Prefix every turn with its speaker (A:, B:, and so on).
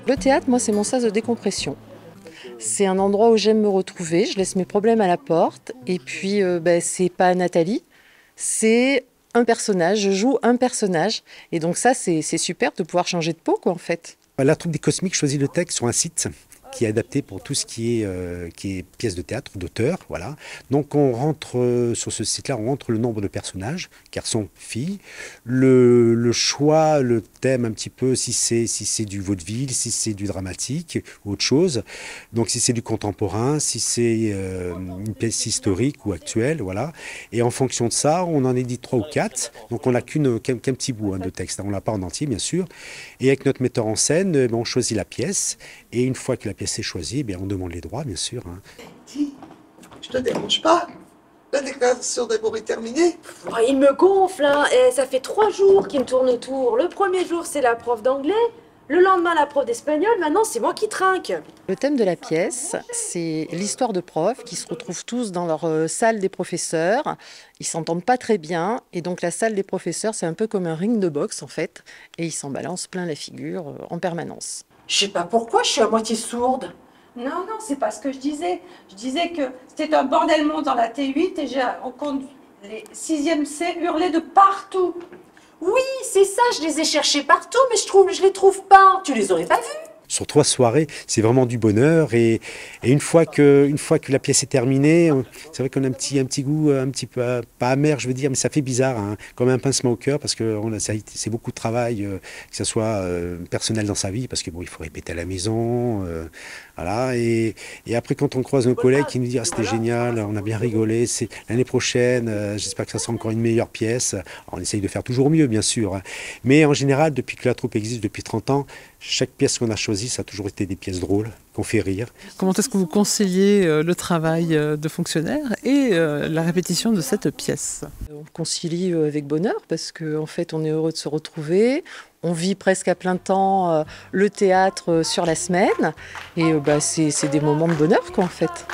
A: Le théâtre, moi, c'est mon sas de décompression. C'est un endroit où j'aime me retrouver, je laisse mes problèmes à la porte. Et puis, c'est pas Nathalie, c'est un personnage, je joue un personnage. Et donc ça, c'est super de pouvoir changer de peau, quoi, en fait.
B: La troupe des Cosmiques choisit le texte sur un site qui est adapté pour tout ce qui est pièce de théâtre, d'auteur, voilà. Donc on rentre sur ce site-là, on rentre le nombre de personnages, garçons, filles, le choix, le thème un petit peu, si c'est du vaudeville, si c'est du dramatique ou autre chose. Donc si c'est du contemporain, si c'est une pièce historique ou actuelle, voilà. Et en fonction de ça, on en édite 3 ou 4. Donc on n'a qu'un petit bout de texte, on l'a pas en entier bien sûr. Et avec notre metteur en scène, on choisit la pièce. Et une fois que la pièce est choisie, on demande les droits, bien sûr.
C: Dis, je te dérange pas? La déclaration d'amour est terminée?
D: Oh, il me gonfle, hein. Et ça fait 3 jours qu'il me tourne autour. Le premier jour, c'est la prof d'anglais. Le lendemain, la prof d'espagnol. Maintenant, c'est moi qui trinque.
A: Le thème de la pièce, c'est l'histoire de profs qui se retrouvent tous dans leur salle des professeurs. Ils s'entendent pas très bien. Et donc, la salle des professeurs, c'est un peu comme un ring de boxe, en fait. Et ils s'en balancent plein la figure en permanence.
D: Je sais pas pourquoi, je suis à moitié sourde.
E: Non, c'est pas ce que je disais. Je disais que c'était un bordel monstre dans la T8 et on compte les 6e C hurlaient de partout.
D: Oui, c'est ça, je les ai cherchés partout, mais je les trouve pas. Tu les aurais pas vus?
B: Sur 3 soirées, c'est vraiment du bonheur. Et une fois que la pièce est terminée, c'est vrai qu'on a un petit goût un petit peu, pas amer, je veux dire, mais ça fait bizarre, hein, comme un pincement au cœur, parce que c'est beaucoup de travail, que ce soit personnel dans sa vie, parce que il faut répéter à la maison, voilà. Et après, quand on croise nos collègues qui nous disent c'était génial, on a bien rigolé, c'est l'année prochaine, j'espère que ça sera encore une meilleure pièce. Alors, on essaye de faire toujours mieux, bien sûr, hein. Mais en général, depuis que la troupe existe depuis 30 ans, chaque pièce qu'on a choisie, ça a toujours été des pièces drôles, qu'on fait rire.
F: Comment est-ce que vous conseillez le travail de fonctionnaire et la répétition de cette pièce?
A: On concilie avec bonheur parce qu'en fait, on est heureux de se retrouver. On vit presque à plein temps le théâtre sur la semaine. Et c'est des moments de bonheur, quoi, en fait.